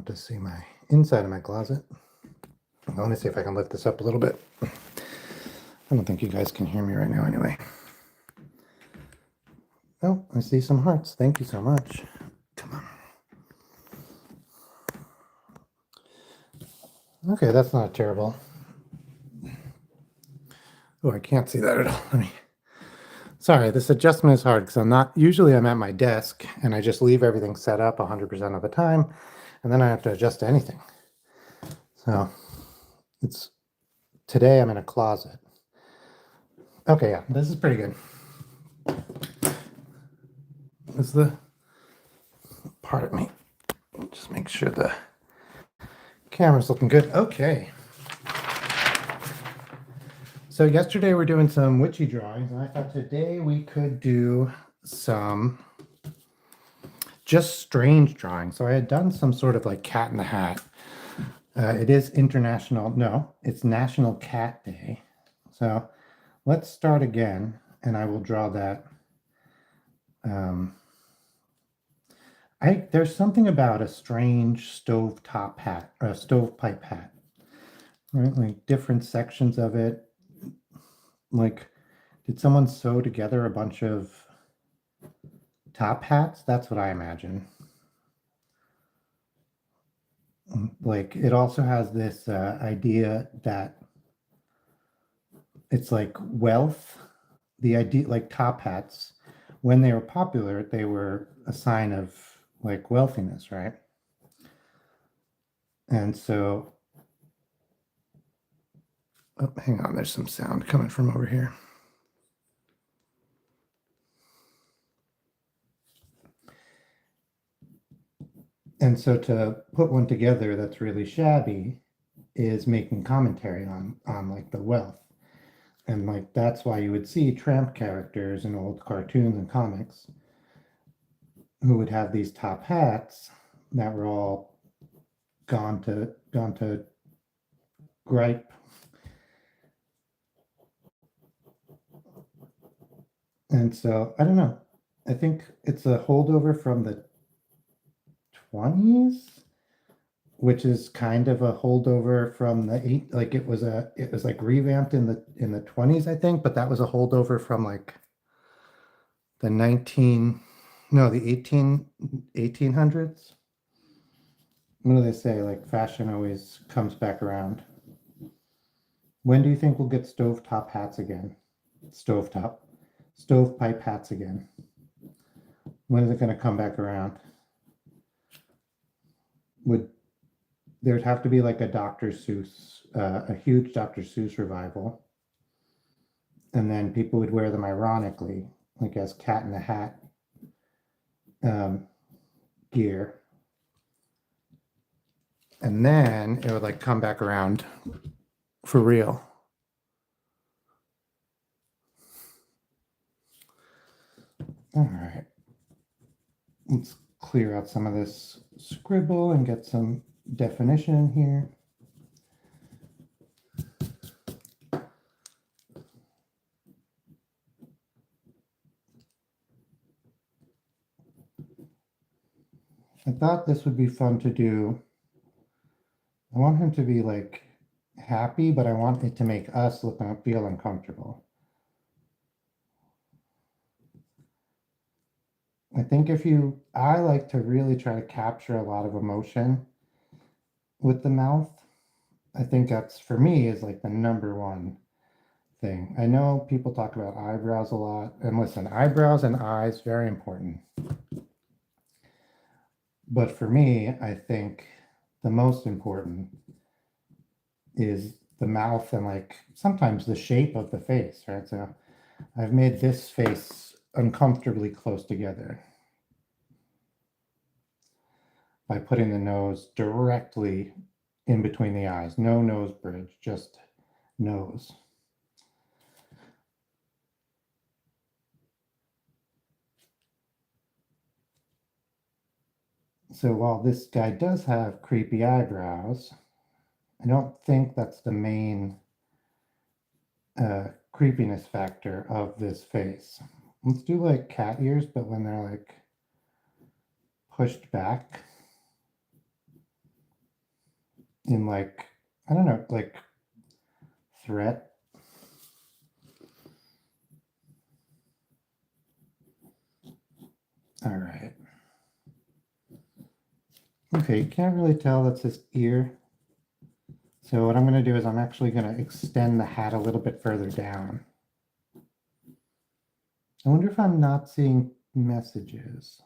to see my inside of my closet. I want to see if I can lift this up a little bit. I don't think you guys can hear me right now anyway. Oh, I see some hearts. Thank you so much. Come on. Okay, that's not terrible. Oh, I can't see that at all. Sorry, this adjustment is hard because usually I'm at my desk and I just leave everything set up 100% of the time, and then I have to adjust to anything. So today I'm in a closet. Okay, yeah, this is pretty good. This is the part of me. Just make sure the camera's looking good. Okay. So yesterday we're doing some witchy drawings, and I thought today we could do some just strange drawings. So I had done some sort of like Cat in the Hat. It is it's National Cat Day. So let's start again, and I will draw that. There's something about a strange stovepipe hat, right? Like different sections of it. Like, did someone sew together a bunch of top hats? That's what I imagine. Like, it also has this idea that it's like wealth. The idea, like top hats, when they were popular, they were a sign of like wealthiness, right? And so, oh, hang on, there's some sound coming from over here. And so to put one together that's really shabby is making commentary on like the wealth. And like that's why you would see tramp characters in old cartoons and comics who would have these top hats that were all gone to gripe. And so I don't know. I think it's a holdover from the 20s, which is kind of a holdover from the it was like revamped in the 20s, I think, but that was a holdover from like the 1800s. What do they say? Like fashion always comes back around. When do you think we'll get stovetop hats again? Stovepipe hats again. When is it going to come back around? There'd have to be like a Dr. Seuss, a huge Dr. Seuss revival. And then people would wear them ironically, like as Cat in the Hat gear. And then it would like come back around for real. All right. Let's clear out some of this scribble and get some definition in here. I thought this would be fun to do. I want him to be like happy, but I want it to make us look and feel uncomfortable. I think I like to really try to capture a lot of emotion with the mouth. I think that's, for me, is like the number one thing. I know people talk about eyebrows a lot, and listen, eyebrows and eyes, very important. But for me, I think the most important is the mouth and like sometimes the shape of the face, right? So I've made this face uncomfortably close together by putting the nose directly in between the eyes. No nose bridge, just nose. So while this guy does have creepy eyebrows, I don't think that's the main creepiness factor of this face. Let's do like cat ears, but when they're like pushed back. in like, I don't know, like threat. All right. Okay, you can't really tell that's his ear. So what I'm going to do is I'm actually going to extend the hat a little bit further down. I wonder if I'm not seeing messages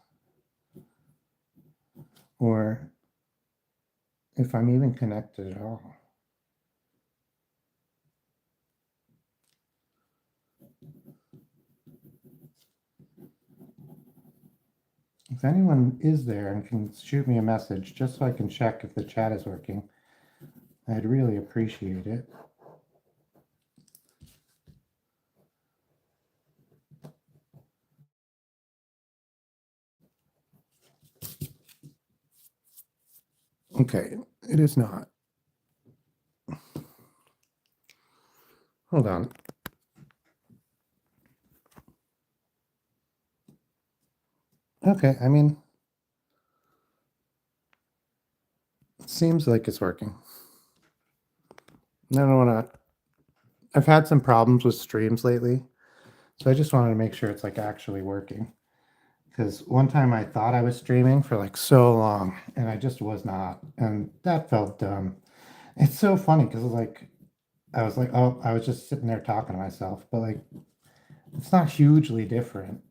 or if I'm even connected at all. If anyone is there and can shoot me a message just so I can check if the chat is working, I'd really appreciate it. Okay, it is not. Hold on. Okay, I mean, it seems like it's working. I don't want to. I've had some problems with streams lately, so I just wanted to make sure it's like actually working. Because one time I thought I was streaming for like so long, and I just was not, and that felt dumb. It's so funny because like I was like, oh, I was just sitting there talking to myself, but like it's not hugely different.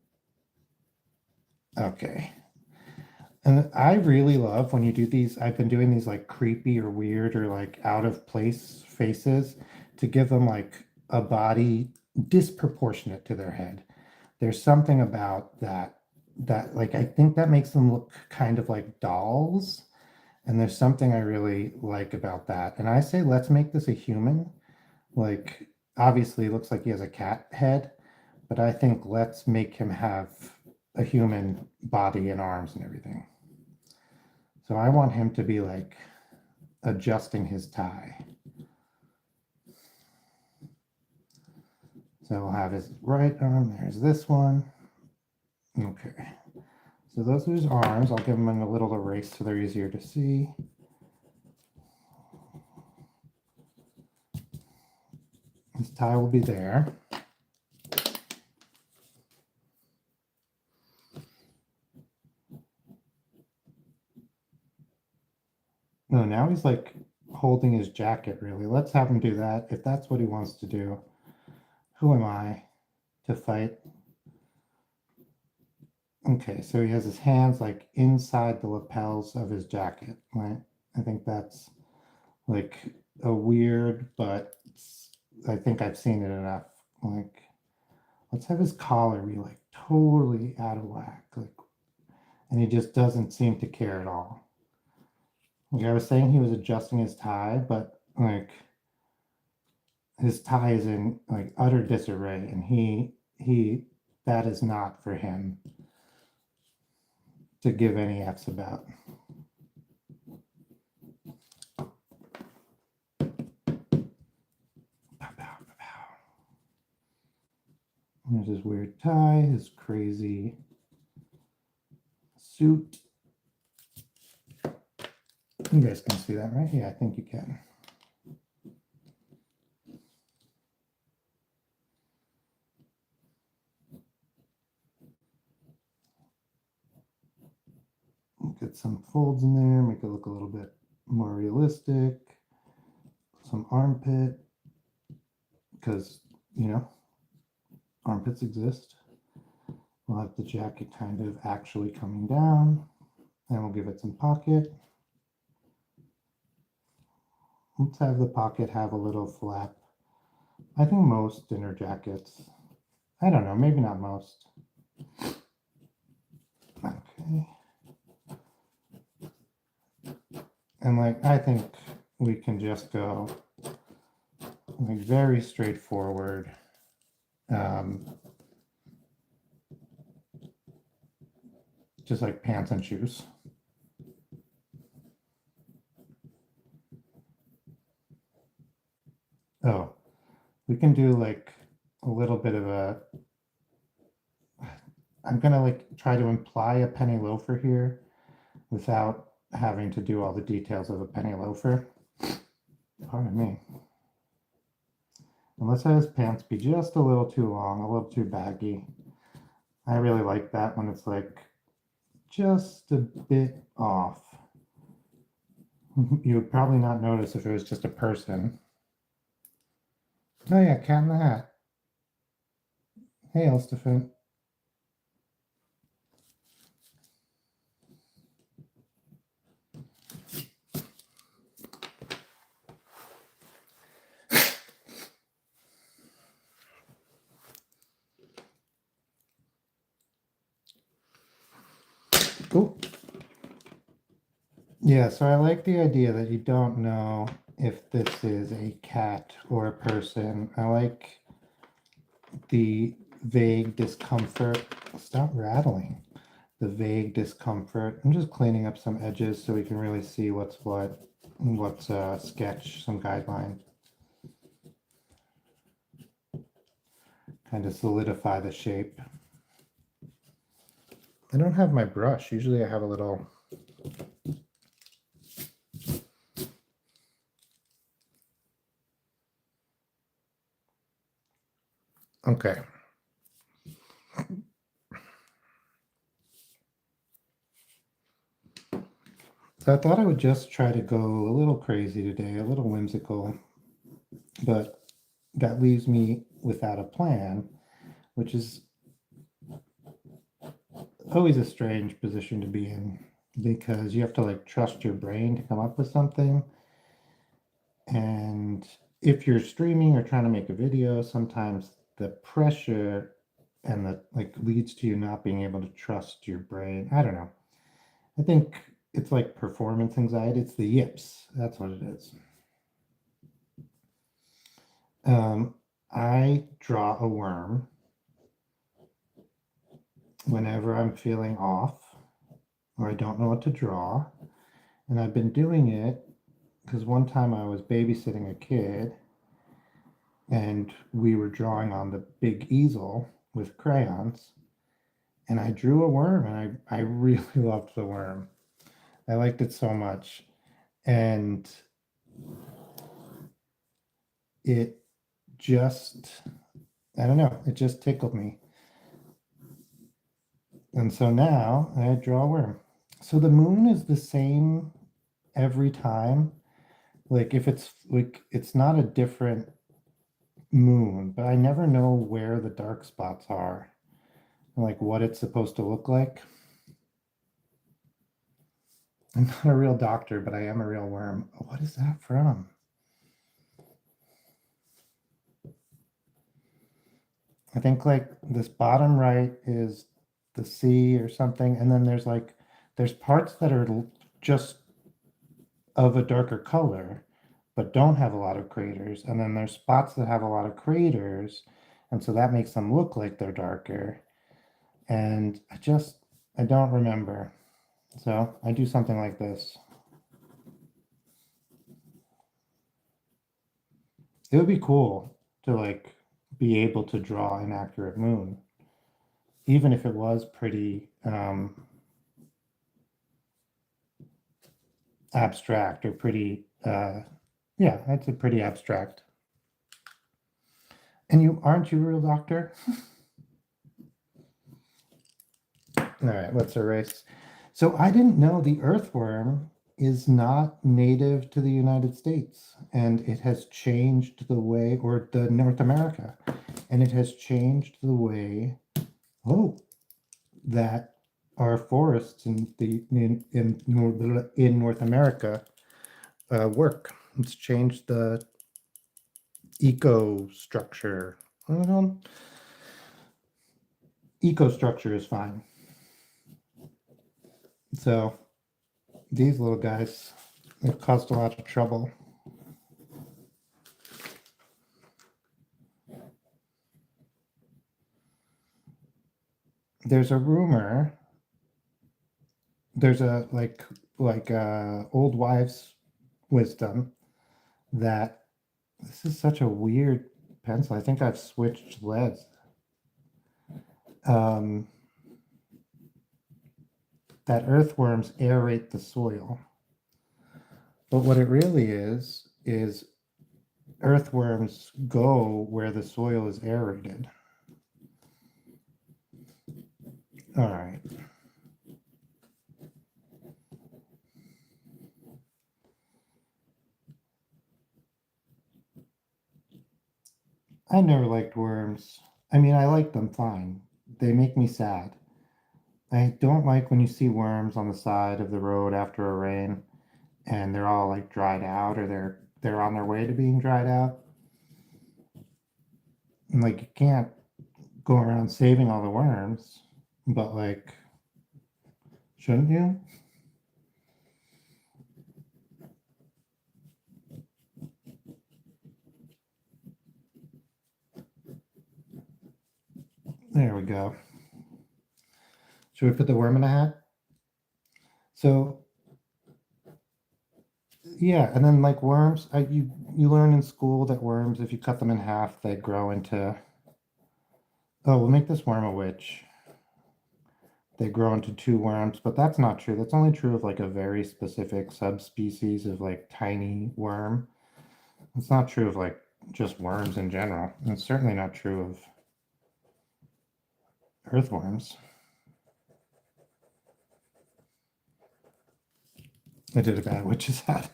Okay. And I really love when you do these. I've been doing these like creepy or weird or like out of place faces to give them like a body disproportionate to their head. There's something about that like I think that makes them look kind of like dolls. And there's something I really like about that. And I say, let's make this a human. Like, obviously, it looks like he has a cat head, but I think let's make him have a human body and arms and everything. So I want him to be like adjusting his tie. So we'll have his right arm. There's this one. Okay. So those are his arms. I'll give them a little erase so they're easier to see. His tie will be there. No, now he's like holding his jacket, really. Let's have him do that. If that's what he wants to do, who am I to fight? Okay, so he has his hands like inside the lapels of his jacket, right? I think that's like a weird, but I think I've seen it enough. Like, let's have his collar be like totally out of whack, like, and he just doesn't seem to care at all. Like I was saying, he was adjusting his tie, but like his tie is in like utter disarray, and he that is not for him to give any F's about. There's his weird tie, his crazy suit. You guys can see that, right? Yeah, I think you can. Get some folds in there, make it look a little bit more realistic. Some armpit, because, you know, armpits exist. We'll have the jacket kind of actually coming down, and we'll give it some pocket. Let's have the pocket have a little flap. I think most dinner jackets, I don't know, maybe not most. Okay. And like, I think we can just go like very straightforward. Just like pants and shoes. Oh, we can do like a little bit of a, I'm gonna like try to imply a penny loafer here without having to do all the details of a penny loafer. Pardon me. And let's have his pants be just a little too long, a little too baggy. I really like that when it's like just a bit off. You would probably not notice if it was just a person. Oh yeah, Cat in the Hat. Hey, Elstefan. Cool. Yeah, so I like the idea that you don't know if this is a cat or a person. I like the vague discomfort. Stop rattling. The vague discomfort. I'm just cleaning up some edges so we can really see what's a sketch, some guideline. Kind of solidify the shape. I don't have my brush. Usually I have a little. Okay. So I thought I would just try to go a little crazy today, a little whimsical, but that leaves me without a plan, which is always a strange position to be in because you have to like trust your brain to come up with something. And if you're streaming or trying to make a video, sometimes the pressure and the like leads to you not being able to trust your brain. I don't know. I think it's like performance anxiety. It's the yips. That's what it is. I draw a worm whenever I'm feeling off or I don't know what to draw. And I've been doing it because one time I was babysitting a kid and we were drawing on the big easel with crayons. And I drew a worm and I really loved the worm. I liked it so much. And it just, I don't know, it just tickled me. And so now I draw a worm. So the moon is the same every time. Like if it's like, it's not a different moon, but I never know where the dark spots are, like what it's supposed to look like. I'm not a real doctor, but I am a real worm. What is that from? I think like this bottom right is the sea or something. And then there's parts that are just of a darker color, but don't have a lot of craters. And then there's spots that have a lot of craters. And so that makes them look like they're darker. And I don't remember. So I do something like this. It would be cool to like be able to draw an accurate moon, even if it was pretty abstract or pretty, yeah, that's a pretty abstract. And aren't you a real doctor? All right, let's erase. So I didn't know the earthworm is not native to the United States, and it has changed the way, or the North America, and it has changed the way, oh, that our forests in North America work. It's changed the eco structure. Eco structure is fine. So these little guys have caused a lot of trouble. There's a rumor. There's a like old wives' wisdom that this is such a weird pencil. I think I've switched leads. That earthworms aerate the soil. But what it really is earthworms go where the soil is aerated. All right. I never liked worms. I mean, I like them fine. They make me sad. I don't like when you see worms on the side of the road after a rain and they're all like dried out or they're on their way to being dried out. And like you can't go around saving all the worms, but like shouldn't you? There we go. Should we put the worm in a hat? So yeah, and then like worms, you learn in school that worms, if you cut them in half, they grow into. Oh, we'll make this worm a witch. They grow into two worms, but that's not true. That's only true of like a very specific subspecies of like tiny worm. It's not true of like just worms in general. And it's certainly not true of earthworms. I did a bad witch's hat.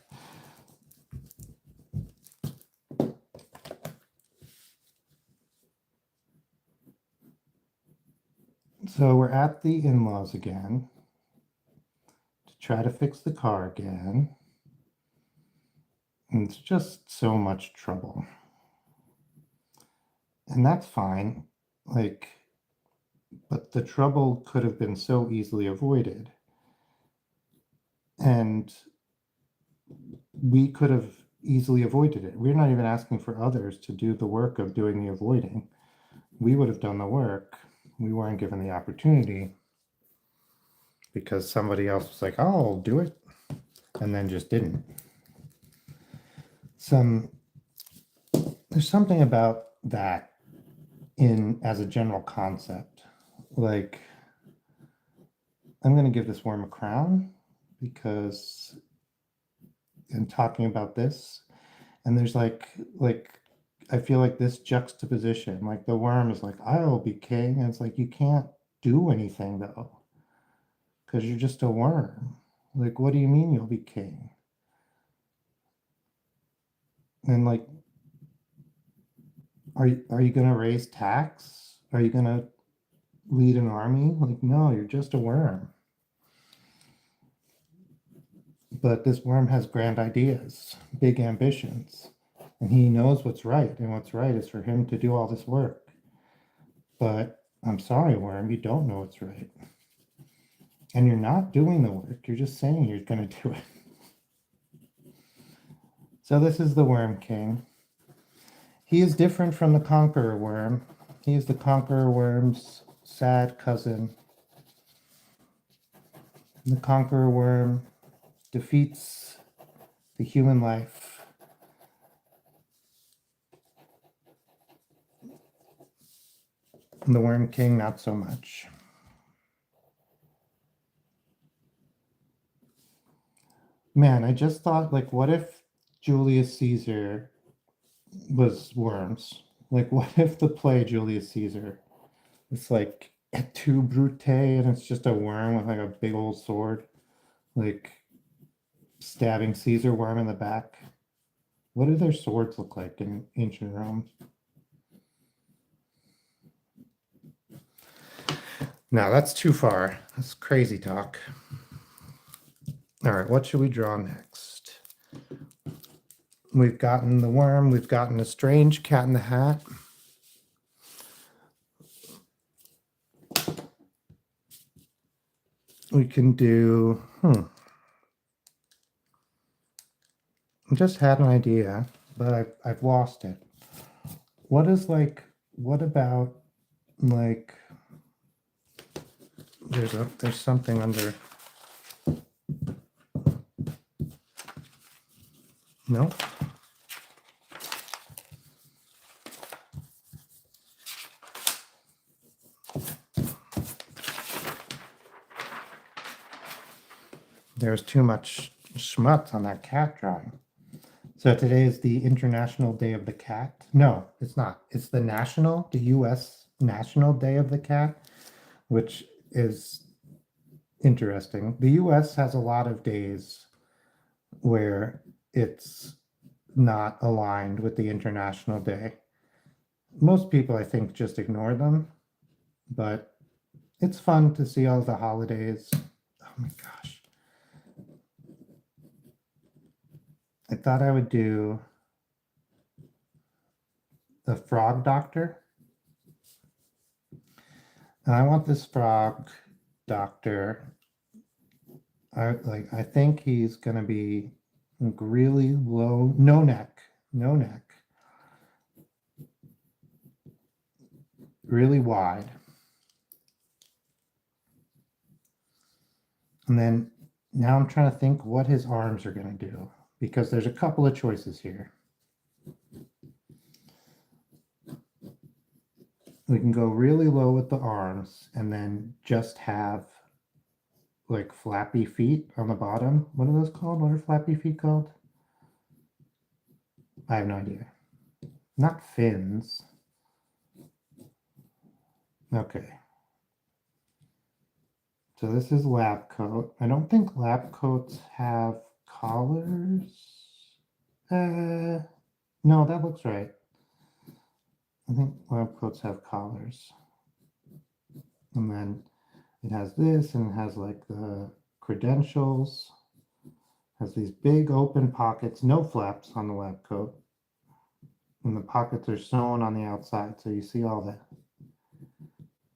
So we're at the in-laws again to try to fix the car again. And it's just so much trouble. And that's fine. Like, but the trouble could have been so easily avoided. And we could have easily avoided it. We're not even asking for others to do the work of doing the avoiding. We would have done the work. We weren't given the opportunity because somebody else was like, oh, I'll do it, and then just didn't. There's something about that as a general concept. Like, I'm going to give this worm a crown because in talking about this, and there's like I feel like this juxtaposition, like the worm is like, I'll be king, and it's like you can't do anything though because you're just a worm. Like, what do you mean you'll be king? And like, are you going to raise tax? Are you going to lead an army? Like, no, you're just a worm. But this worm has grand ideas, big ambitions, and he knows what's right, and what's right is for him to do all this work. But I'm sorry, worm, you don't know what's right. And you're not doing the work, you're just saying you're going to do it. So this is the Worm King. He is different from the Conqueror Worm. He is the Conqueror Worm's sad cousin. The Conqueror Worm defeats the human life. And the Worm King, not so much. Man, I just thought, like, what if Julius Caesar was worms? Like, what if the play Julius Caesar, it's like et tu brute, and it's just a worm with like a big old sword, like stabbing Caesar worm in the back? What do their swords look like in ancient Rome? No, that's too far. That's crazy talk. All right, what should we draw next? We've gotten the worm. We've gotten a strange cat in the hat. We can do, I just had an idea, but I've lost it. What about like, there's something under. No. There's too much schmutz on that cat drawing. So today is the International Day of the Cat. No, it's not. It's the US National Day of the Cat, which is interesting. The US has a lot of days where it's not aligned with the International Day. Most people, I think, just ignore them, but it's fun to see all the holidays. Oh my gosh. I thought I would do the frog doctor. And I want this frog doctor. I think he's gonna be really low, no neck, really wide. And then now I'm trying to think what his arms are gonna do, because there's a couple of choices here. We can go really low with the arms and then just have like flappy feet on the bottom. What are those called? What are flappy feet called? I have no idea. Not fins. Okay. So this is lab coat. I don't think lab coats have collars. No, that looks right. I think lab coats have collars. And then it has this, and it has like the credentials. Has these big open pockets, no flaps on the lab coat. And the pockets are sewn on the outside, so you see all the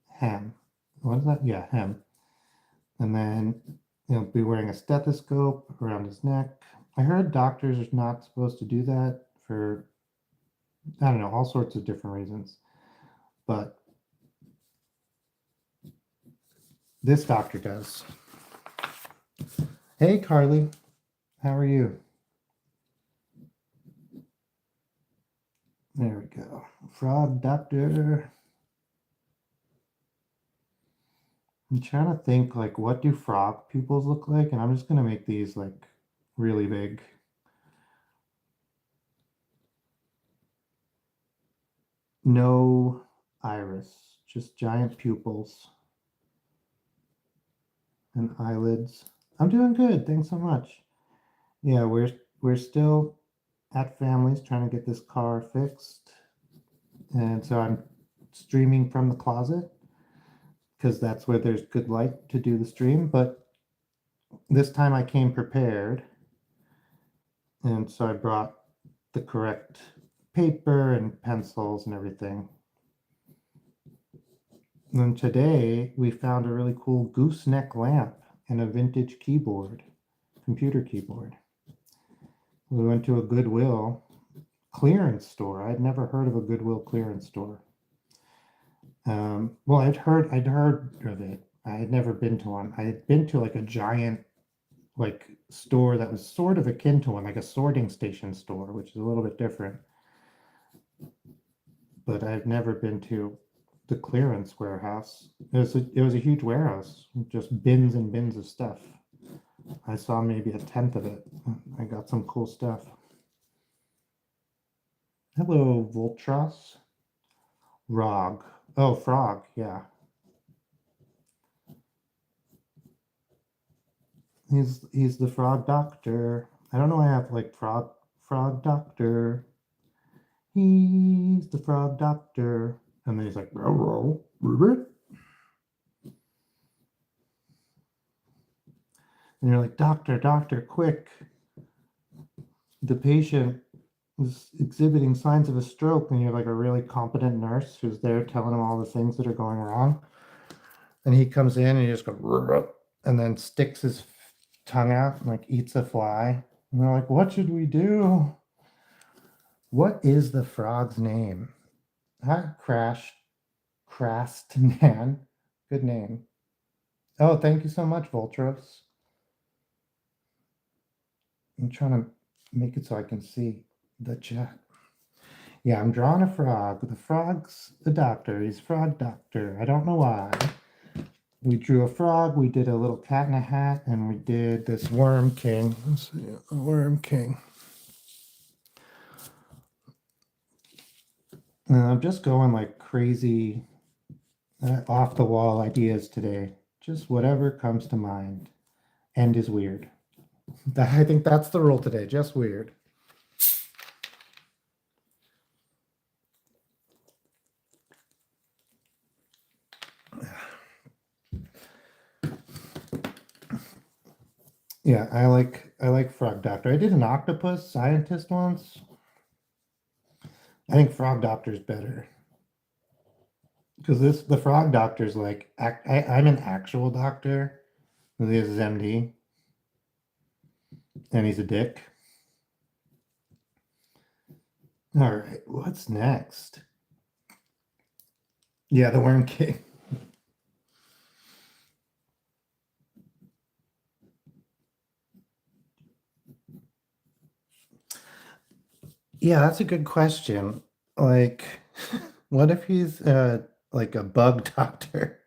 hem. What is that? Yeah, hem. And then he'll be wearing a stethoscope around his neck. I heard doctors are not supposed to do that for, I don't know, all sorts of different reasons. But this doctor does. Hey, Carly, how are you? There we go. Frog doctor. I'm trying to think, like, what do frog pupils look like? And I'm just going to make these, like, really big. No iris, just giant pupils and eyelids. I'm doing good. Thanks so much. Yeah, we're still at families trying to get this car fixed. And so I'm streaming from the closet because that's where there's good light to do the stream. But this time I came prepared. And so I brought the correct paper and pencils and everything. And then today we found a really cool gooseneck lamp and a vintage keyboard, computer keyboard. We went to a Goodwill clearance store. I'd never heard of a Goodwill clearance store. Well, I'd heard of it. I had never been to one. I had been to like a giant like store that was sort of akin to one, like a sorting station store, which is a little bit different. But I've never been to the clearance warehouse. It was a huge warehouse, just bins and bins of stuff. I saw maybe a tenth of it. I got some cool stuff. Hello, Voltros. Rog. Oh, frog, yeah. He's the frog doctor. I don't know why I have like frog doctor. He's the frog doctor. And then he's like, row, row, Robert. And you're like, doctor, quick. The patient is exhibiting signs of a stroke, and you're like a really competent nurse who's there telling him all the things that are going wrong. And he comes in and he just goes, and then sticks his tongue out and like eats a fly. And they're like, what should we do? What is the frog's name? Crast Man. Good name. Oh, thank you so much, Voltros. I'm trying to make it so I can see the chat. Yeah, I'm drawing a frog. The frog's a doctor. He's frog doctor. I don't know why. We drew a frog. We did a little cat in a hat, and we did this worm king. Let's see, a worm king. I'm just going like crazy, off the wall ideas today. Just whatever comes to mind and is weird. I think that's the rule today, just weird. Yeah, I like Frog Doctor. I did an octopus scientist once. I think Frog Doctor's better because the Frog Doctor's like I'm an actual doctor. This is MD, and he's a dick. All right, what's next? Yeah, the Worm King. Yeah, that's a good question. Like, what if he's like a bug doctor?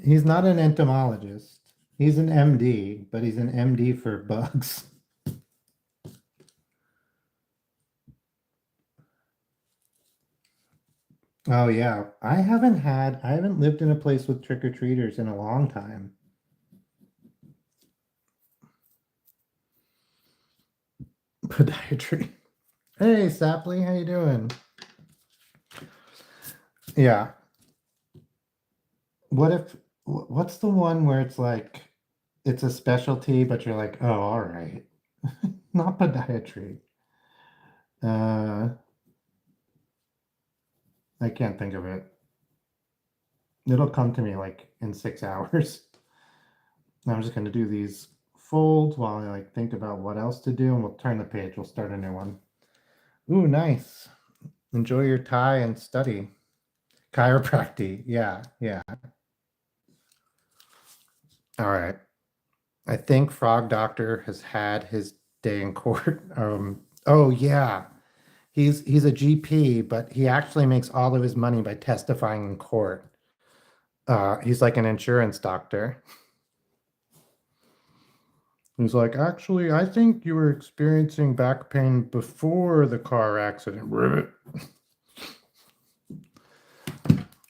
He's not an entomologist. He's an MD, but he's an MD for bugs. Oh yeah, I haven't lived in a place with trick-or-treaters in a long time. Podiatry. Hey, Sapling, how you doing? Yeah. What if what's the one where it's like it's a specialty, but you're like, oh, all right. Not podiatry. Uh, I can't think of it. It'll come to me like in 6 hours. I'm just gonna do these folds while I like think about what else to do, and we'll turn the page. We'll start a new one. Ooh, nice. Enjoy your Thai and study. Chiropractic. Yeah, yeah. All right. I think Frog Doctor has had his day in court. Oh yeah. He's a GP, but he actually makes all of his money by testifying in court. He's like an insurance doctor. He's like, actually, I think you were experiencing back pain before the car accident. Ribbit.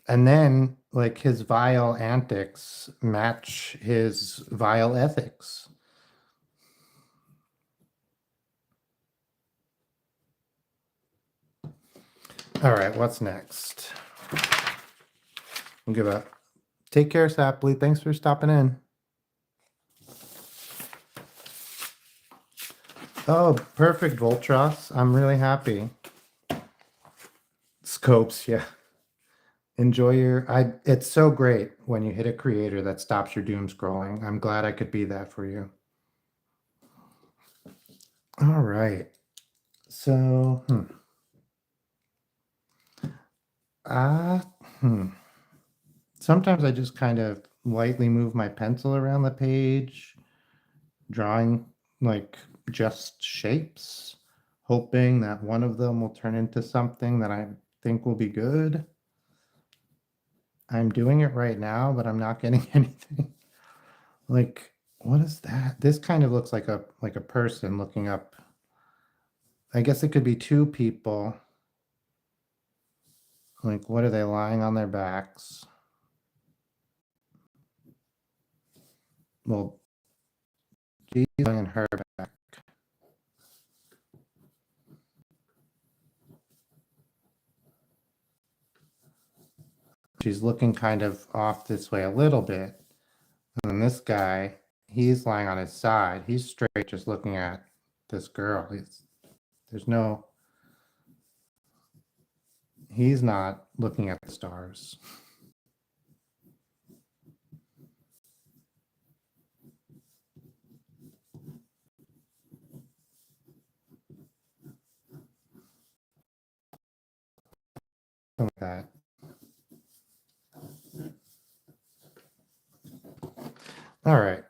And then, like, his vile antics match his vile ethics. All right, what's next? We'll give up. Take care, Sapley. Thanks for stopping in. Oh, perfect, Voltros. I'm really happy. Scopes, yeah. Enjoy your it's so great when you hit a creator that stops your doom scrolling. I'm glad I could be that for you. All right. So, uh, hmm. Sometimes I just kind of lightly move my pencil around the page, drawing like just shapes, hoping that one of them will turn into something that I think will be good. I'm doing it right now, but I'm not getting anything. Like, what is that? This kind of looks like a person looking up. I guess it could be two people. Like, what are they lying on their backs? Well, she's lying on her back. She's looking kind of off this way a little bit. And then this guy, he's lying on his side. He's straight, just looking at this girl. There's no, he's not looking at the stars. Something like that. All right.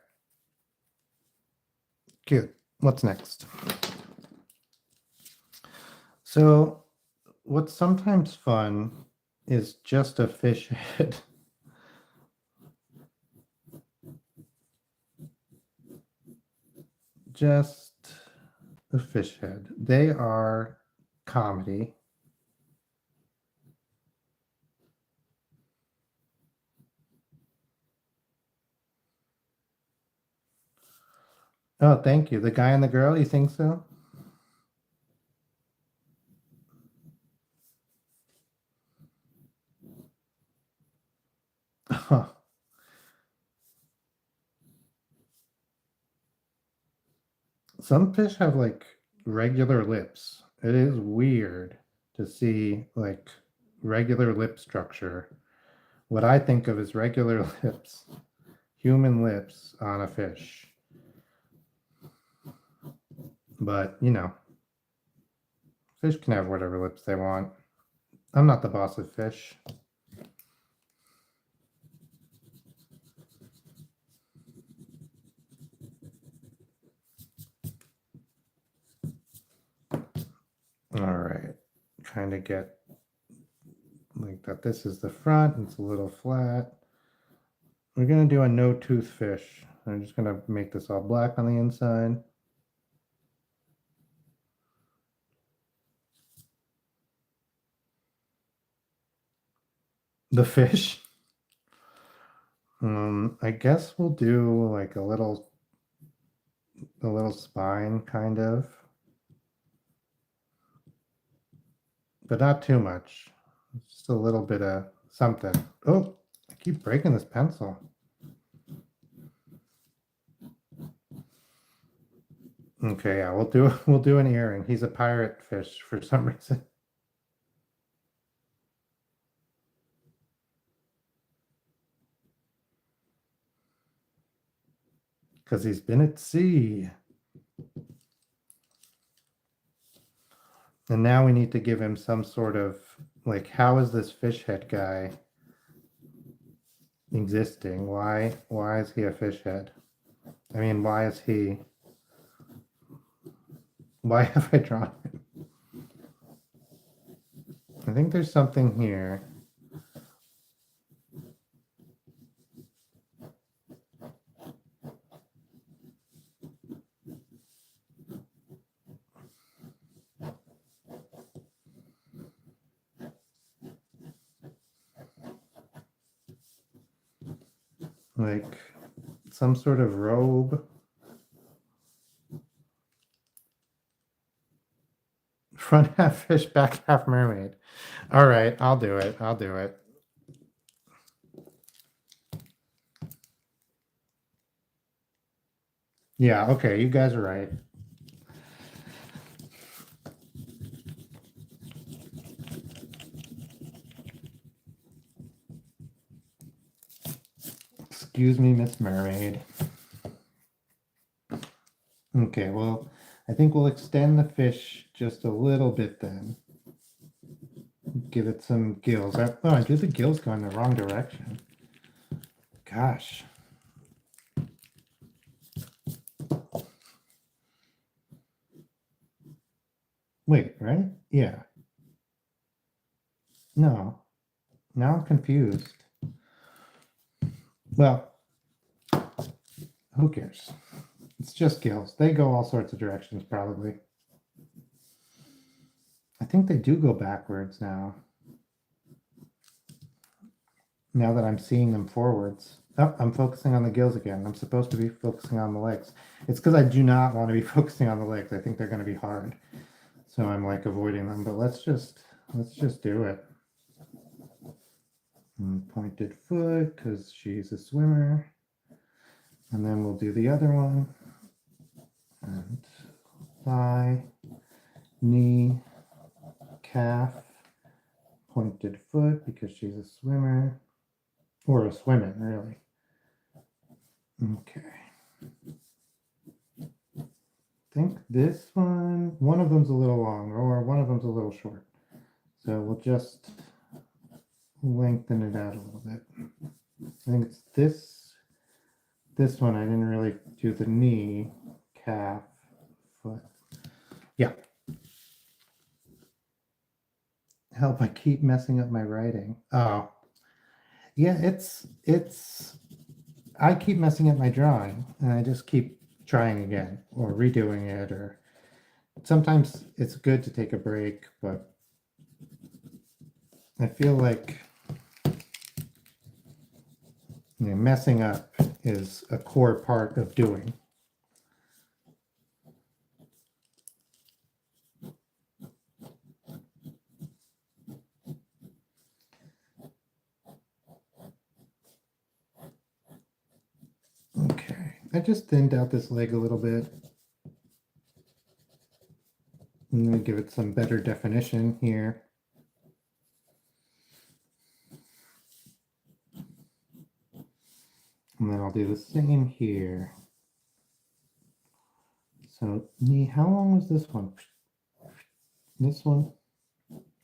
Cute. What's next? So, what's sometimes fun is just a fish head. Just a fish head. They are comedy. Oh, thank you. The guy and the girl, you think so? Huh. Some fish have like regular lips. It is weird to see like regular lip structure. What I think of as regular lips, human lips on a fish. But, fish can have whatever lips they want. I'm not the boss of fish. All right. Trying to get like that. This is the front. It's a little flat. We're going to do a no tooth fish. I'm just going to make this all black on the inside. The fish. I guess we'll do like a little spine kind of, but not too much. Just a little bit of something. Oh, I keep breaking this pencil. Okay, yeah, we'll do an earring. He's a pirate fish for some reason. Because he's been at sea. And now we need to give him some sort of like, how is this fish head guy existing? Why is he a fish head? I mean, why have I drawn him? I think there's something here. Like some sort of robe. Front half fish, back half mermaid. All right, I'll do it. I'll do it. Yeah, okay, you guys are right. Excuse me, Miss Mermaid. Okay, well, I think we'll extend the fish just a little bit then. Give it some gills. I did the gills go in the wrong direction. Gosh. Wait, right? Yeah. No. Now I'm confused. Well, who cares? It's just gills. They go all sorts of directions, probably. I think they do go backwards now. Now that I'm seeing them forwards. Oh, I'm focusing on the gills again. I'm supposed to be focusing on the legs. It's because I do not want to be focusing on the legs. I think they're going to be hard. So I'm like avoiding them, but let's just do it. And pointed foot because she's a swimmer. And then we'll do the other one. And thigh, knee, calf, pointed foot because she's a swimmer. Or a swimming, really. Okay. I think this one of them's a little long, or one of them's a little short. So we'll just lengthen it out a little bit. I think it's this one. I didn't really do the knee, calf, foot. Yeah. Help, I keep messing up my writing. Oh. Yeah, I keep messing up my drawing and I just keep trying again or redoing it, or sometimes it's good to take a break, but I feel like messing up is a core part of doing. I just thinned out this leg a little bit. I'm going to give it some better definition here. And then I'll do the same here. So, how long was this one? This one?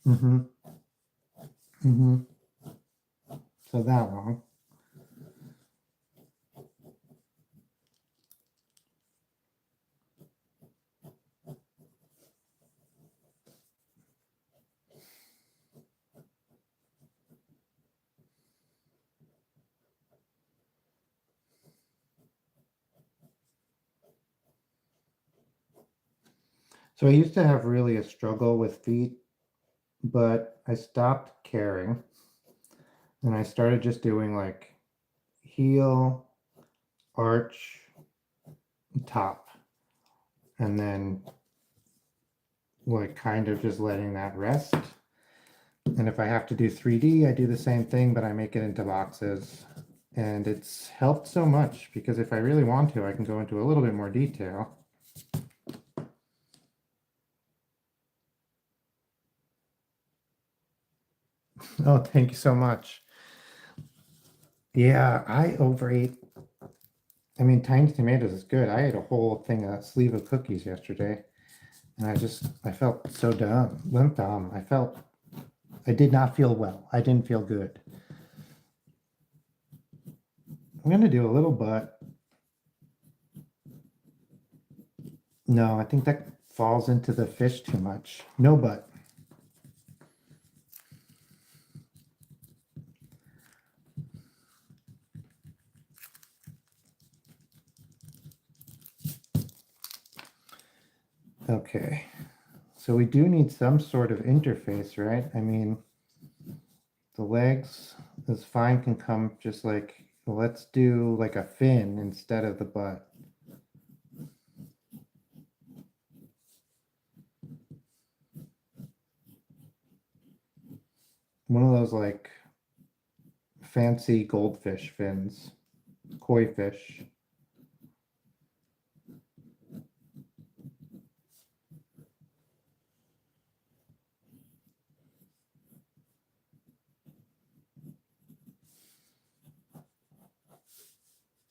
Mm-hmm. Mm-hmm. So that long. So I used to have really a struggle with feet, but I stopped caring. And I started just doing like heel, arch, top, and then like kind of just letting that rest. And if I have to do 3D, I do the same thing, but I make it into boxes. And it's helped so much because if I really want to, I can go into a little bit more detail. Oh, thank you so much. Yeah, I overate. I mean, Tiny Tomatoes is good. I ate a whole thing, a sleeve of cookies yesterday. And I felt so dumb, limp dumb. I did not feel well. I didn't feel good. I'm going to do a little butt. No, I think that falls into the fish too much. No butt. Okay. So we do need some sort of interface, right? I mean, the legs is fine, can come just like, let's do like a fin instead of the butt. One of those like fancy goldfish fins, koi fish.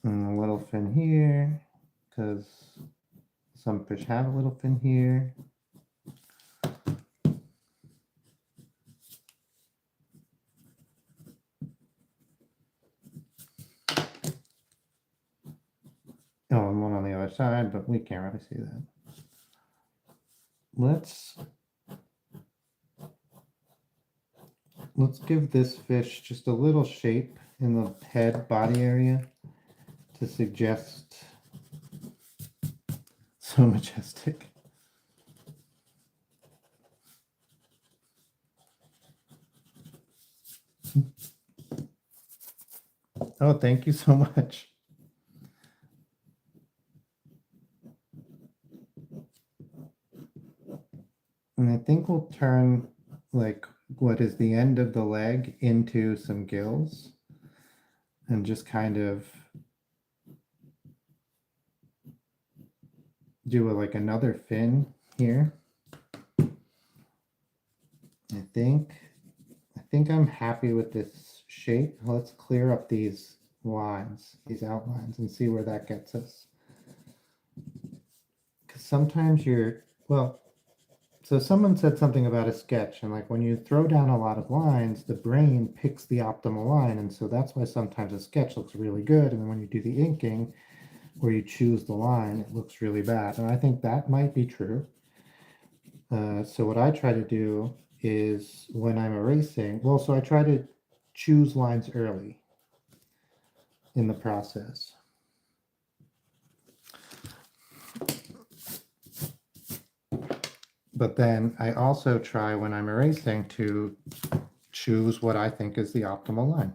And a little fin here, because some fish have a little fin here. Oh, and one on the other side, but we can't really see that. Let's give this fish just a little shape in the head body area to suggest so majestic. Oh, thank you so much. And I think we'll turn like what is the end of the leg into some gills and just kind of do like another fin here. I think I'm happy with this shape. Let's clear up these lines, these outlines, and see where that gets us. Because sometimes so someone said something about a sketch, and like when you throw down a lot of lines, the brain picks the optimal line. And so that's why sometimes a sketch looks really good. And then when you do the inking, where you choose the line, it looks really bad. And I think that might be true. So what I try to do is when I'm erasing, so I try to choose lines early in the process. But then I also try when I'm erasing to choose what I think is the optimal line.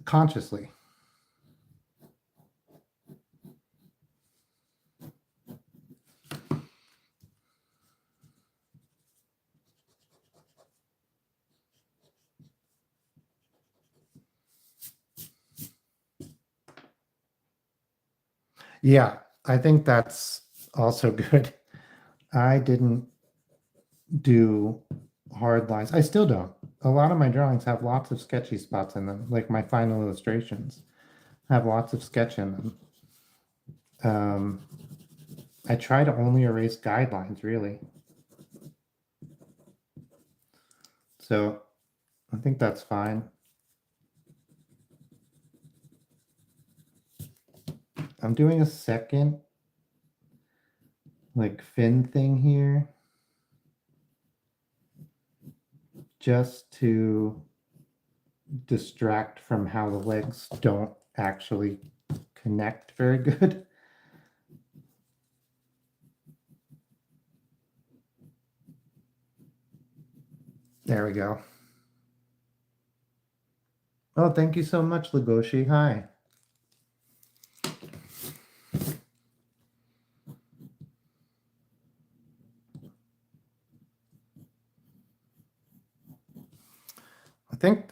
Consciously. Yeah, I think that's also good. I didn't do hard lines. I still don't. A lot of my drawings have lots of sketchy spots in them, like my final illustrations have lots of sketch in them. Um, I try to only erase guidelines, really. So I think that's fine. I'm doing a second like fin thing here just to distract from how the legs don't actually connect very good. There we go. Oh, thank you so much, Lagoshi. Hi.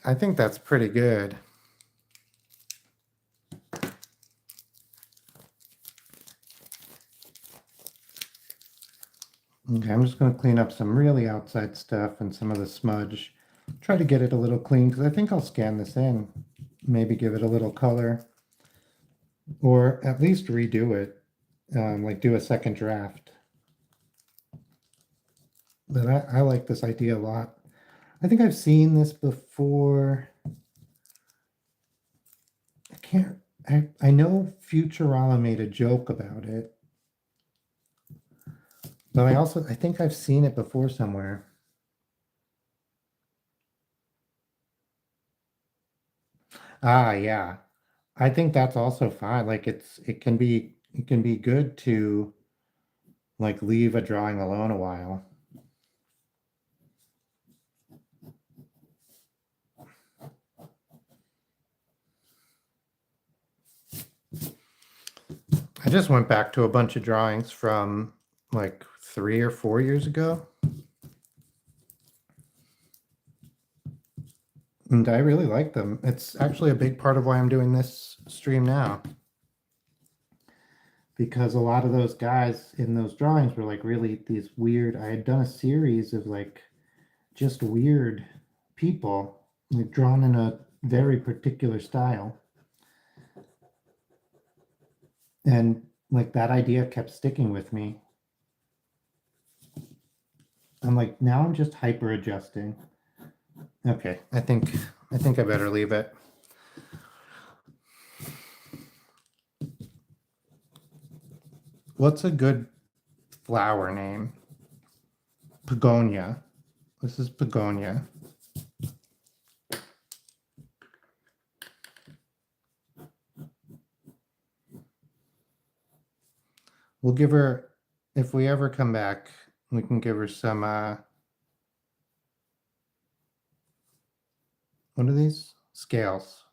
I think that's pretty good. Okay, I'm just going to clean up some really outside stuff and some of the smudge. Try to get it a little clean because I think I'll scan this in. Maybe give it a little color or at least redo it, like do a second draft. But I like this idea a lot. I think I've seen this before. I know Futurama made a joke about it. But I think I've seen it before somewhere. Ah, yeah. I think that's also fine. Like it can be good to like leave a drawing alone a while. I just went back to a bunch of drawings from like 3 or 4 years ago. And I really like them. It's actually a big part of why I'm doing this stream now. Because a lot of those guys in those drawings were like really these weird. I had done a series of like just weird people, like drawn in a very particular style. And like that idea kept sticking with me. I'm like, now I'm just hyper adjusting. Okay, I think I better leave it. What's a good flower name? Begonia. This is Begonia. We'll give her, if we ever come back, we can give her some, what are these? Scales.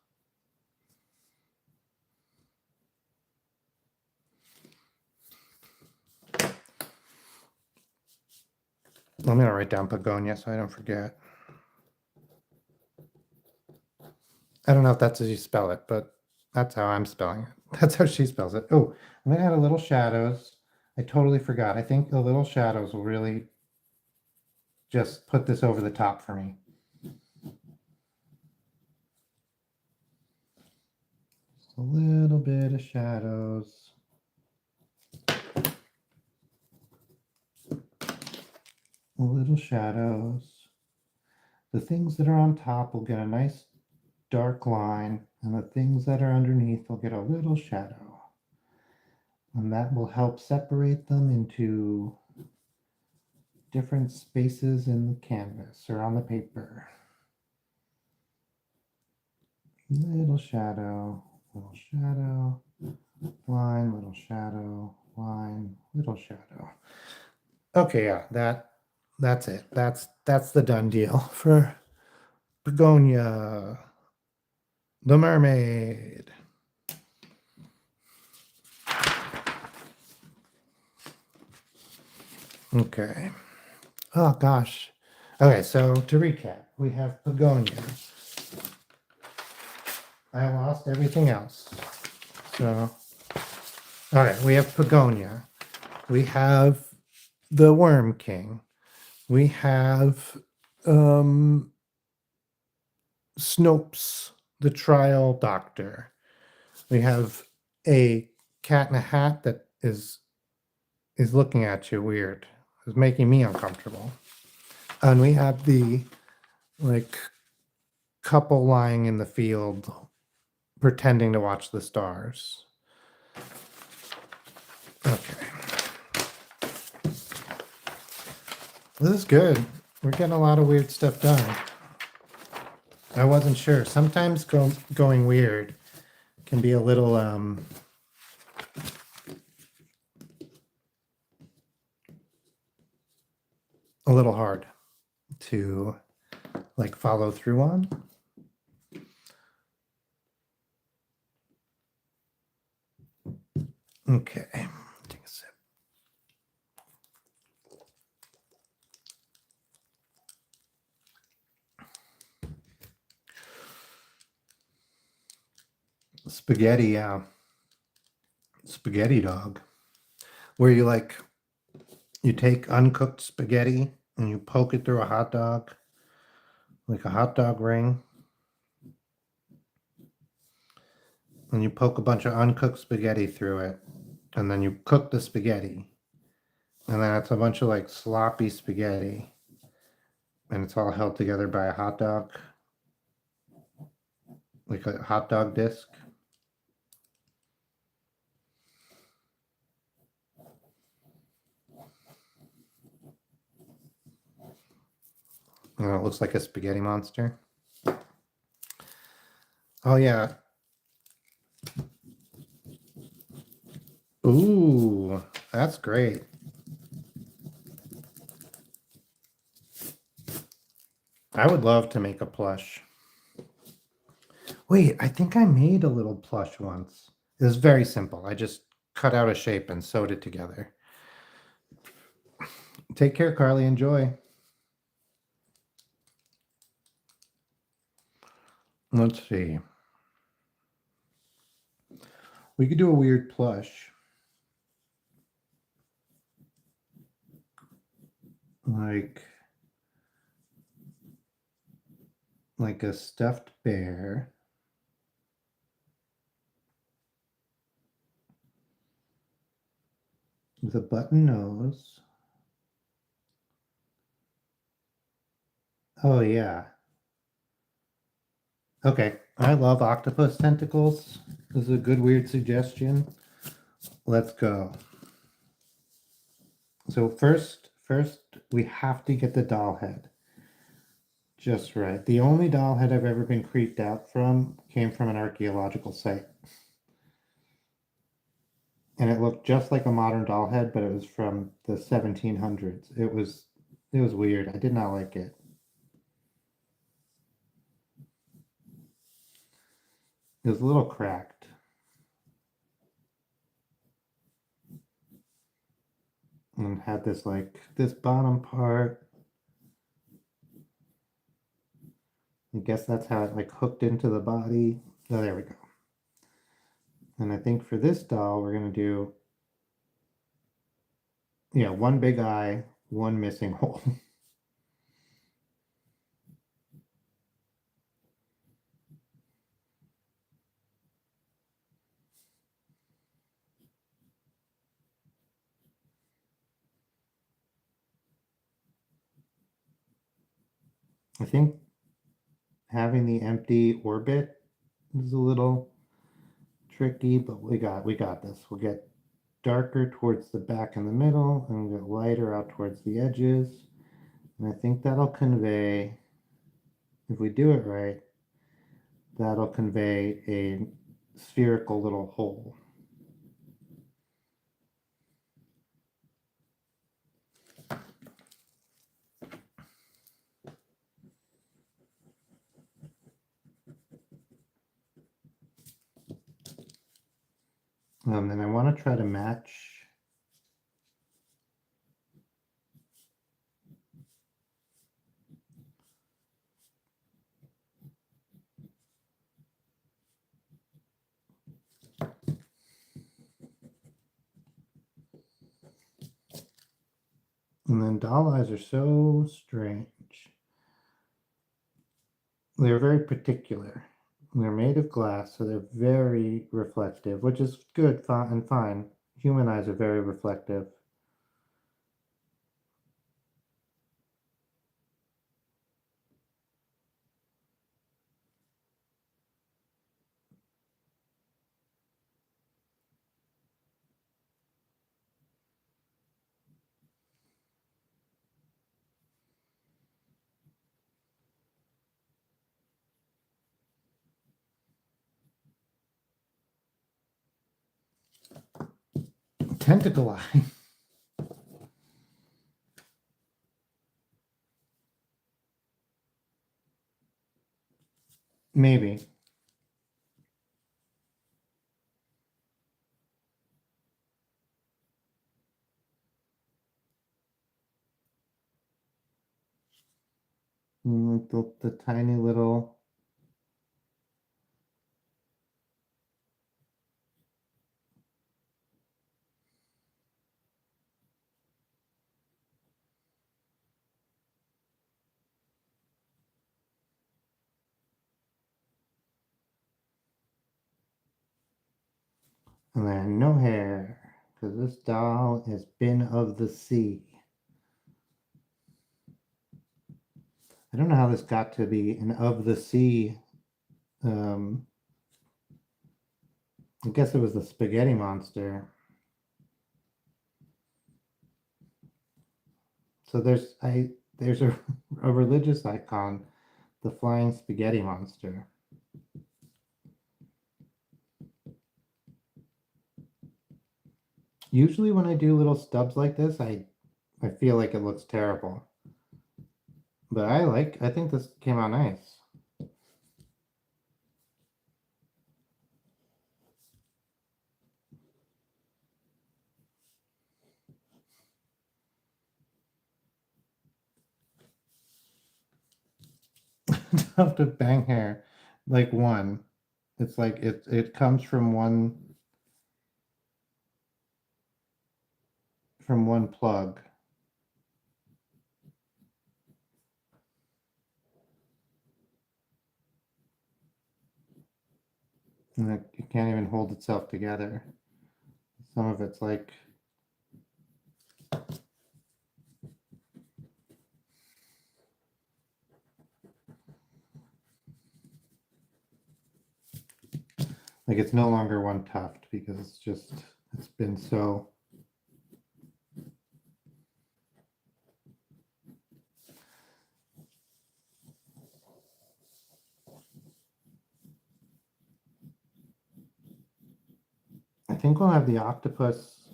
I'm going to write down Begonia so I don't forget. I don't know if that's how you spell it, but that's how I'm spelling it. That's how she spells it. Oh, I'm going to add a little shadows. I totally forgot. I think the little shadows will really just put this over the top for me. Just a little bit of shadows. Little shadows. The things that are on top will get a nice dark line, and the things that are underneath will get a little shadow. And that will help separate them into different spaces in the canvas or on the paper. Little shadow, line, little shadow, line, little shadow. Okay, yeah, that's it. That's the done deal for Begonia, the mermaid. Okay. Oh gosh. Okay, so to recap, we have Begonia. I lost everything else. So All right, we have Pagonia. We have the Worm King. We have Snopes, the trial doctor. We have a cat in a hat that is looking at you weird. It's making me uncomfortable. And we have the like couple lying in the field pretending to watch the stars. Okay. This is good. We're getting a lot of weird stuff done. I wasn't sure. Sometimes going weird can be a little hard to like follow through on. Okay, take a sip. Spaghetti, spaghetti dog, where you take uncooked spaghetti and you poke it through a hot dog, like a hot dog ring, and you poke a bunch of uncooked spaghetti through it, and then you cook the spaghetti, and then it's a bunch of like sloppy spaghetti, and it's all held together by a hot dog, like a hot dog disc. And it looks like a spaghetti monster. Oh yeah. Ooh, that's great. I would love to make a plush. Wait, I think I made a little plush once. It was very simple. I just cut out a shape and sewed it together. Take care, Carly. Enjoy. Let's see. We could do a weird plush. Like a stuffed bear. With a button nose. Oh yeah. Okay. I love octopus tentacles. This is a good weird suggestion. Let's go. So first we have to get the doll head just right. The only doll head I've ever been creeped out from came from an archaeological site. And it looked just like a modern doll head, but it was from the 1700s. It was weird. I did not like it. It was a little cracked. And had this bottom part. I guess that's how it like hooked into the body. Oh, there we go. And I think for this doll, we're gonna do, yeah, one big eye, one missing hole. I think having the empty orbit is a little tricky, but we got this. We'll get darker towards the back and the middle, and we'll get lighter out towards the edges. And I think that'll convey, if we do it right, that'll convey a spherical little hole. And I want to try to match. And then doll eyes are so strange. They're very particular. They're made of glass, so they're very reflective, which is good and fine. Human eyes are very reflective. Tentacle eye. Maybe. The tiny little. And then no hair, because this doll has been of the sea. I don't know how this got to be an of the sea. I guess it was the spaghetti monster. So there's a religious icon, the flying spaghetti monster. Usually when I do little stubs like this, I feel like it looks terrible. But I think this came out nice. Tuft of bang hair, like one. It's like it comes from one plug. And it can't even hold itself together. Some of it's like it's no longer one tuft because it's been so. I think we'll have the octopus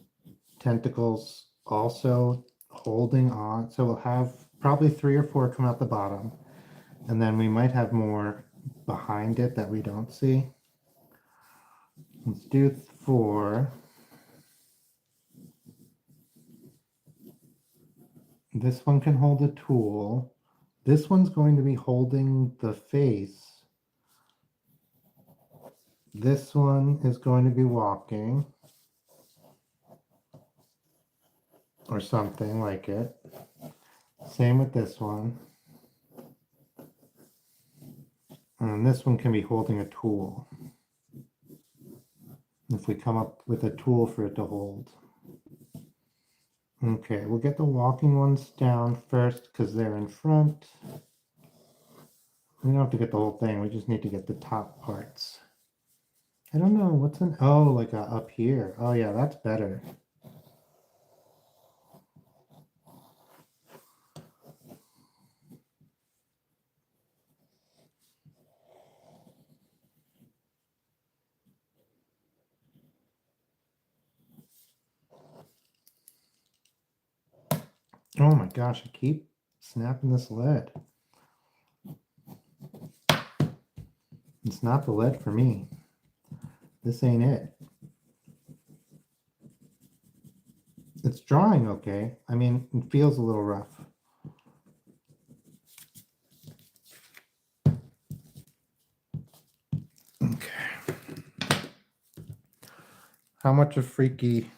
tentacles also holding on. So we'll have probably 3 or 4 come out the bottom, and then we might have more behind it that we don't see. Let's do 4. This one can hold a tool. This one's going to be holding the face. This one is going to be walking. Or something like it. Same with this one. And this one can be holding a tool. If we come up with a tool for it to hold. Okay, we'll get the walking ones down first because they're in front. We don't have to get the whole thing, we just need to get the top parts. I don't know, what's an, oh, like up here. Oh yeah, that's better. Oh my gosh, I keep snapping this lead. It's not the lead for me. This ain't it. It's drawing okay. I mean, it feels a little rough. Okay. How much of Freaky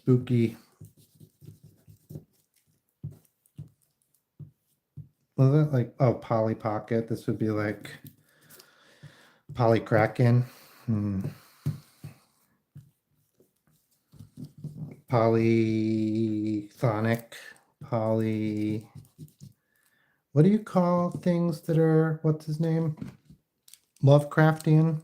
spooky. Was that like, oh, Polly Pocket? This would be like Polly Kraken. Polyphonic. Poly. What do you call things that are, what's his name? Lovecraftian?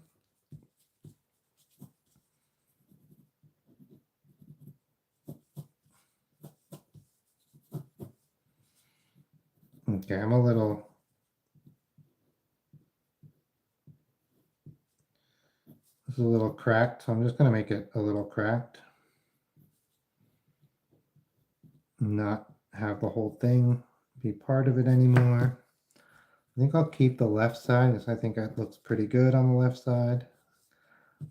Okay, I'm a little. It's a little cracked, so I'm just going to make it a little cracked. Not have the whole thing be part of it anymore. I think I'll keep the left side because I think that looks pretty good on the left side.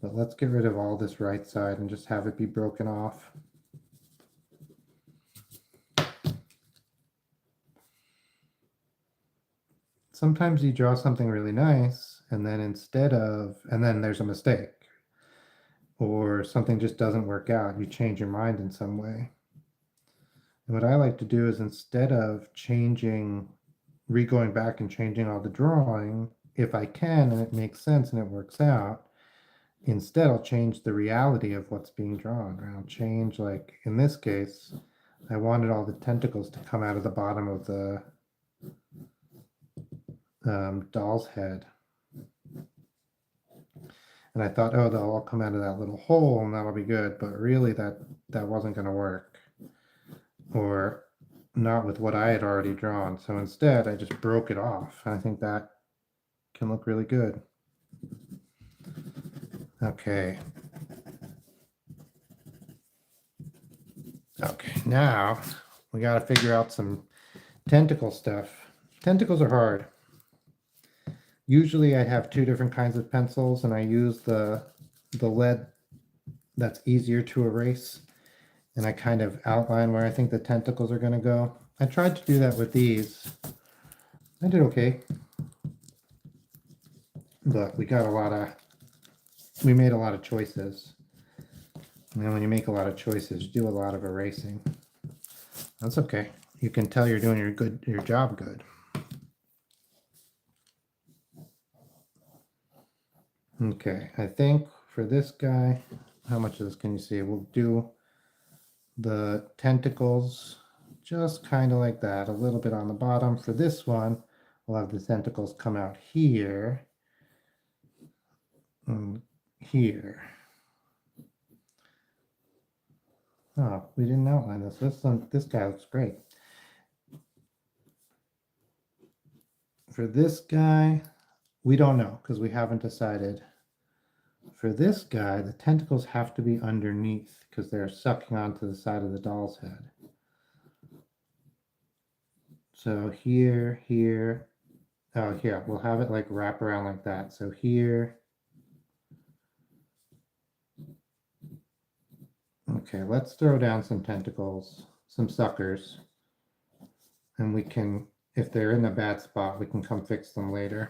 But let's get rid of all this right side and just have it be broken off. Sometimes you draw something really nice and then and then there's a mistake or something just doesn't work out. You change your mind in some way. And what I like to do is instead of going back and changing all the drawing, if I can and it makes sense and it works out, instead I'll change the reality of what's being drawn. Or I'll change, like in this case, I wanted all the tentacles to come out of the bottom of the doll's head. And I thought, oh, they'll all come out of that little hole and that'll be good. But really that wasn't going to work. Or not with what I had already drawn. So instead, I just broke it off. I think that can look really good. Okay. Okay, now we got to figure out some tentacle stuff. Tentacles are hard. Usually I have two different kinds of pencils and I use the lead that's easier to erase. And I kind of outline where I think the tentacles are going to go. I tried to do that with these. I did okay. But we made a lot of choices. And then when you make a lot of choices, you do a lot of erasing. That's okay. You can tell you're doing your job good. Okay, I think for this guy, how much of this can you see? We'll do the tentacles just kind of like that, a little bit on the bottom. For this one, we'll have the tentacles come out here and here. Oh, we didn't outline this. This guy looks great. For this guy, we don't know because we haven't decided. For this guy, the tentacles have to be underneath because they're sucking onto the side of the doll's head. So here, oh, here, we'll have it like wrap around like that. So here. Okay, let's throw down some tentacles, some suckers. And we can, if they're in a bad spot, we can come fix them later.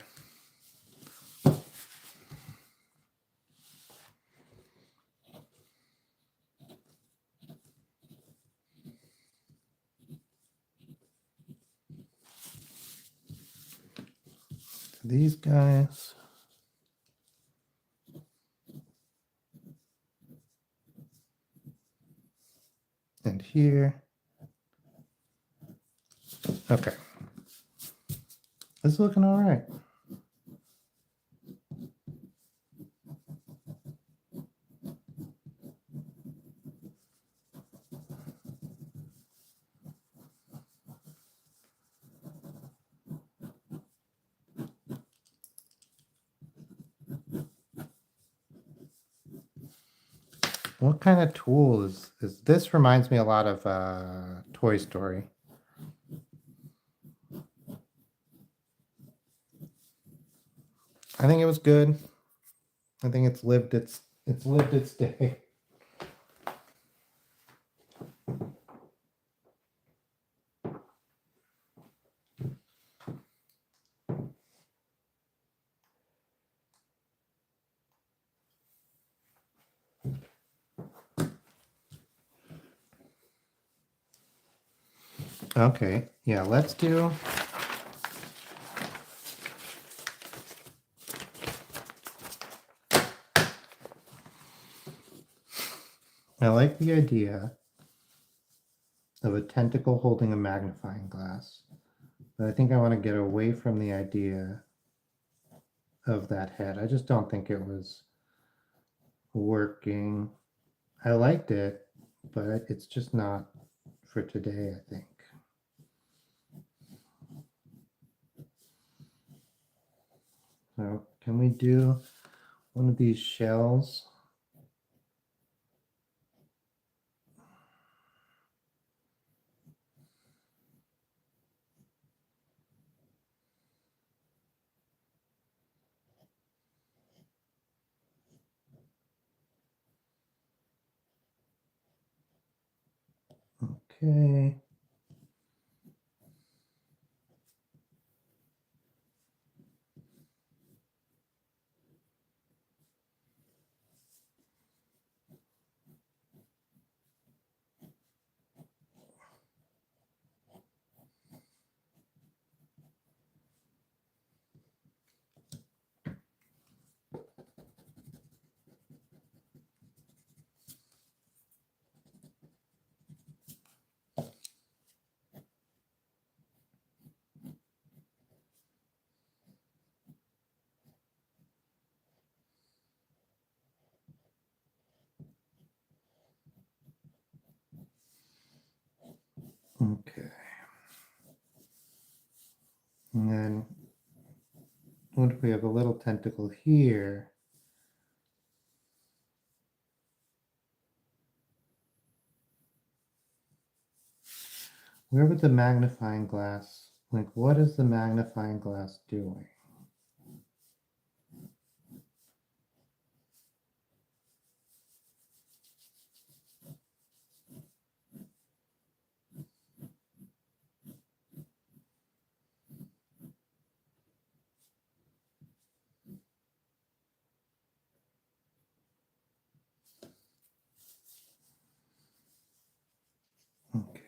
These guys. And here. Okay. It's looking all right. What kind of tool is this? Reminds me a lot of Toy Story. I think it was good. I think it's lived its day. Okay, yeah, let's do. I like the idea of a tentacle holding a magnifying glass, but I think I want to get away from the idea of that head. I just don't think it was working. I liked it, but it's just not for today, I think. So can we do one of these shells? Okay. Okay. And then what if we have a little tentacle here? Where would the magnifying glass, like what is the magnifying glass doing? Okay.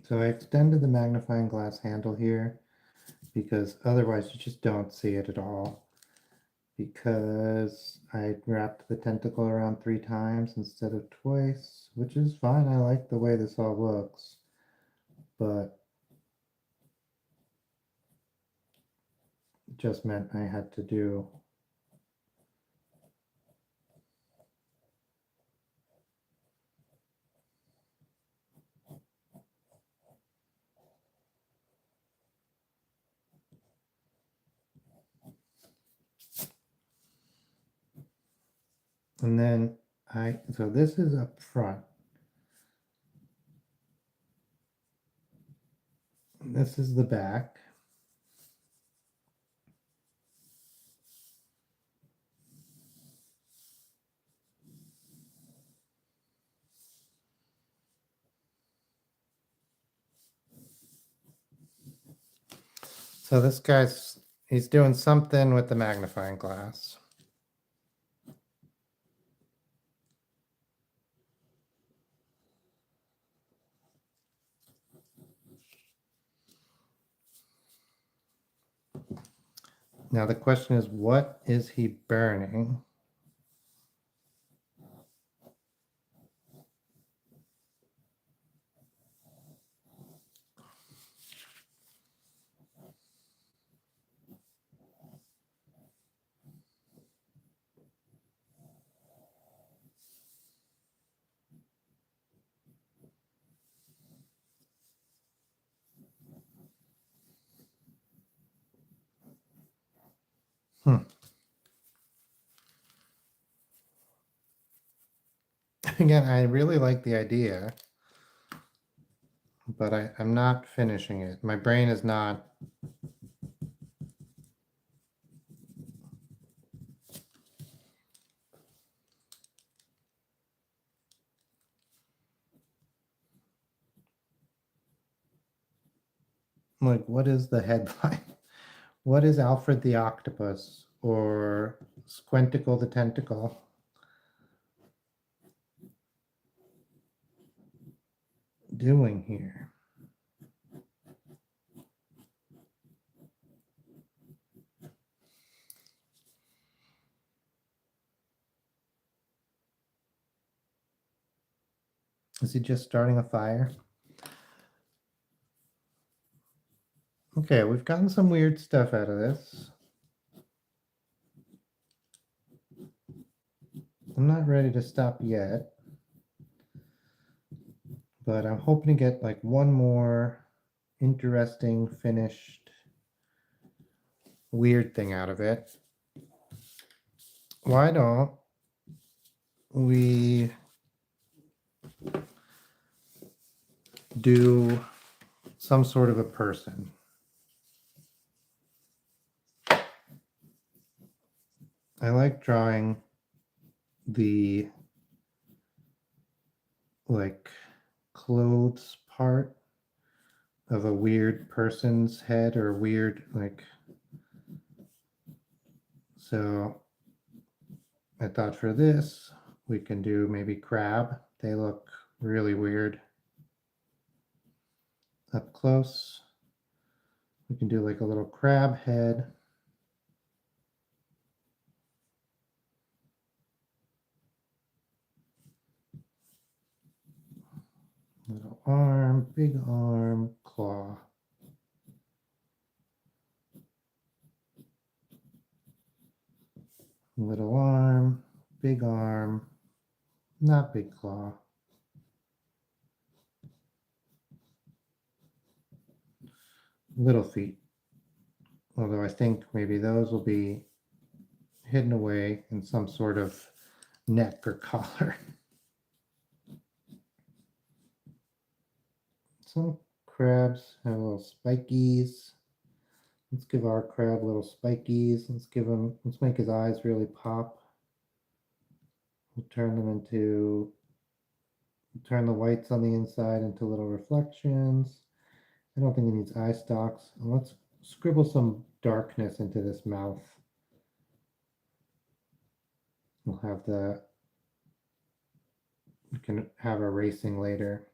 So I extended the magnifying glass handle here because otherwise you just don't see it at all. Because I wrapped the tentacle around 3 times instead of twice, which is fine. I like the way this all looks, but it just meant I had to do. And then so this is up front. This is the back. So this he's doing something with the magnifying glass. Now the question is, what is he burning? Again, I really like the idea, but I'm not finishing it. My brain is not. Like, what is the headline? What is Alfred the Octopus or Squenticle the Tentacle doing here? Is he just starting a fire? Okay, we've gotten some weird stuff out of this. I'm not ready to stop yet, but I'm hoping to get like one more interesting, finished, weird thing out of it. Why don't we do some sort of a person? I like drawing the like clothes part of a weird person's head or weird like, so I thought for this we can do maybe crab. They look really weird up close. We can do like a little crab head. Little arm, big arm, claw. Little arm, not big claw. Little feet. Although I think maybe those will be hidden away in some sort of neck or collar. Some crabs have little spikies. Let's give our crab little spikies. Let's make his eyes really pop. We'll turn the whites on the inside into little reflections. I don't think it needs eye stalks. And let's scribble some darkness into this mouth. We can have erasing later.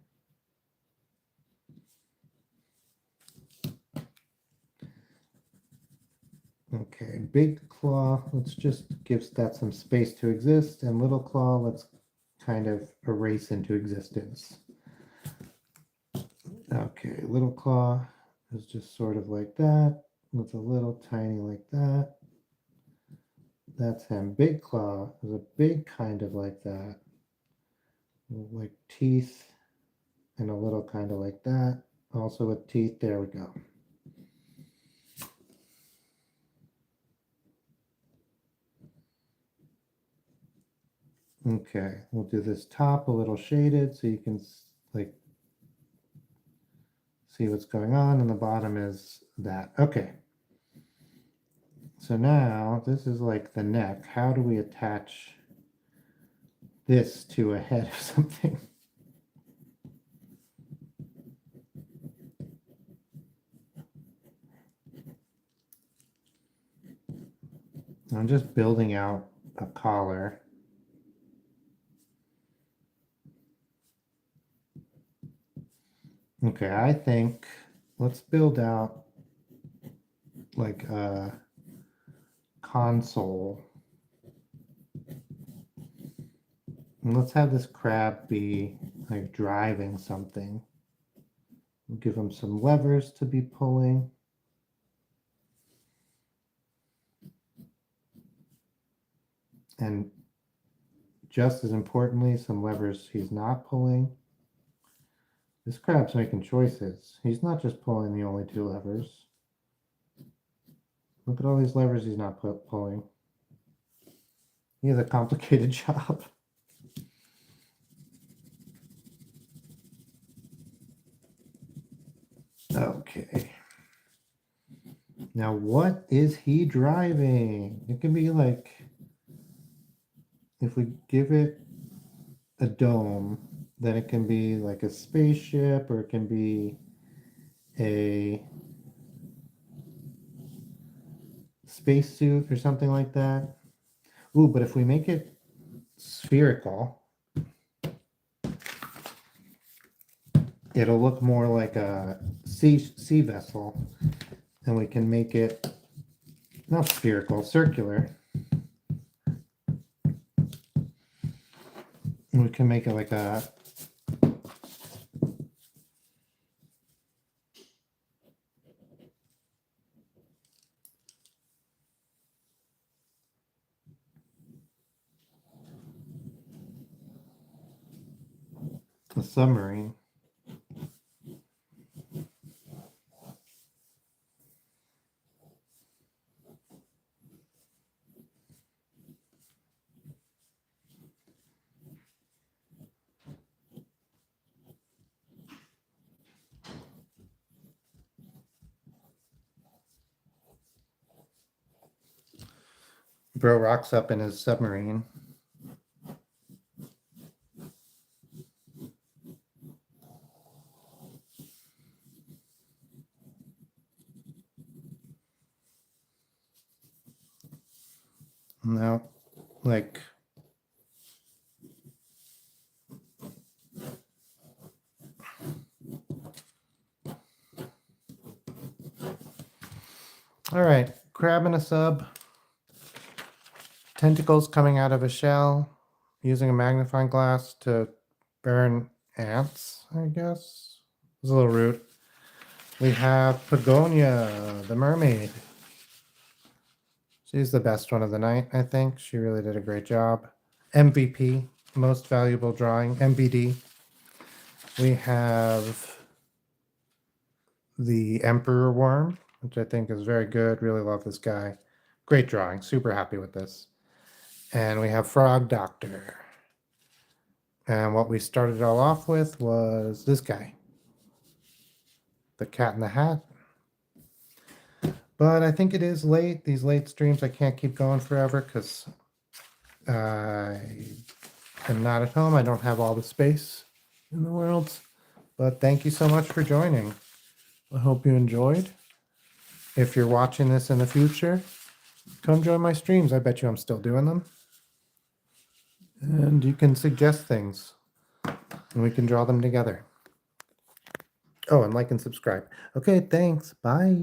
Okay, big claw, let's just give that some space to exist, and little claw, let's kind of erase into existence. Okay, little claw is just sort of like that, with a little tiny like that. That's him. Big claw is a big kind of like that, like teeth, and a little kind of like that, also with teeth. There we go. Okay, we'll do this top a little shaded so you can like see what's going on, and the bottom is that. Okay. So now this is like the neck. How do we attach this to a head of something? I'm just building out a collar. Okay, I think let's build out like a console. And let's have this crab be like driving something. We'll give him some levers to be pulling. And just as importantly, some levers he's not pulling. This crab's making choices. He's not just pulling the only two levers. Look at all these levers he's not pulling. He has a complicated job. Okay. Now, what is he driving? It can be like, if we give it a dome, then it can be like a spaceship, or it can be a spacesuit or something like that. Ooh, but if we make it spherical, it'll look more like a sea vessel, and we can make it not spherical, circular. And we can make it like a submarine. Bro rocks up in his submarine. Now, like, all right, crab in a sub, tentacles coming out of a shell, using a magnifying glass to burn ants, I guess. It's a little rude. We have Pagonia, the mermaid. She's the best one of the night, I think. She really did a great job. MVP, most valuable drawing, MVD. We have the Emperor Worm, which I think is very good. Really love this guy. Great drawing. Super happy with this. And we have Frog Doctor. And what we started it all off with was this guy, the Cat in the Hat. But I think it is late. These late streams, I can't keep going forever because I am not at home. I don't have all the space in the world. But thank you so much for joining. I hope you enjoyed. If you're watching this in the future, come join my streams. I bet you I'm still doing them. And you can suggest things, and we can draw them together. Oh, and like and subscribe. Okay, thanks. Bye.